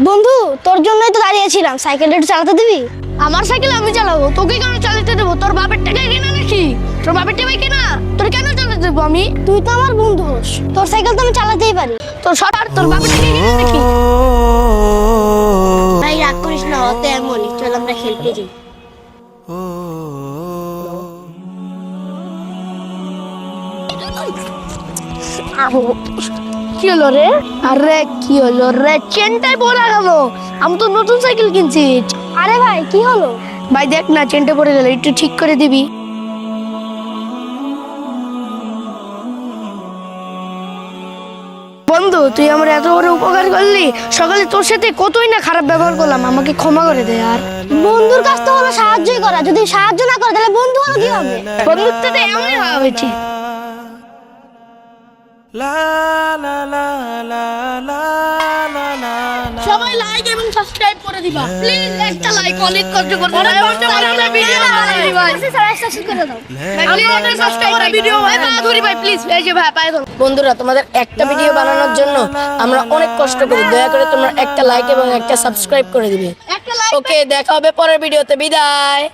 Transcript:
বন্ধু, তোর জন্যই তো দাঁড়িয়েছিলাম, সাইকেলটা একটু চালাতে দিবি? আমার সাইকেল আমি চালাবো, তোকে কেন চালাতে দেবো? তোর বাপের টাকায় কেনা নাকি? তোর বাপের টাকায় কেনা, তোর কেন চালাতে দেবো আমি? তুই তো আমার বন্ধু হোস, তোর সাইকেল তো আমি চালাতেই পারি। তোর সবার তোর বাপের টাকায় কেনা নাকি? ভাই রাগ করিস না, অত এমনই, চল আমরা খেলতে যাই। কি হলো রে? আরে কি হলো রে? চেনটাই পড়ে গেল। আমি তো নতুন সাইকেল কিনছি। আরে ভাই কি হলো? ভাই দেখ না, চেনটা পড়ে গেল, একটু ঠিক করে দিবি। বন্ধু, তুই আমার এত বড় উপকার করলি, সকালে তোর সাথে কতই না খারাপ ব্যবহার করলাম, আমাকে ক্ষমা করে দে। আর বন্ধুর কাছ তো হলো সাহায্যই করা, যদি সাহায্য না করে তাহলে বন্ধু হলো কি হবে? বন্ধুত্বতে এমনই হওয়া হয়েছে। সবাই লাইক এবং সাবস্ক্রাইব করে দিবা প্লিজ। একটা লাইক অনেক কষ্ট করতে হয়। আমরা ভিডিও বানাই ভাই, সাবস্ক্রাইব করে দাও। আমরা সাবস্ক্রাইব করে ভিডিও ভাই, পা ধরি ভাই প্লিজ। এই যে ভাই পায়ে ধরো। বন্ধুরা, তোমাদের একটা ভিডিও বানানোর জন্য আমরা অনেক কষ্ট করি, দয়া করে তোমরা একটা লাইক এবং একটা সাবস্ক্রাইব করে দিবে। ওকে, দেখা হবে পরের ভিডিওতে। বিদায়।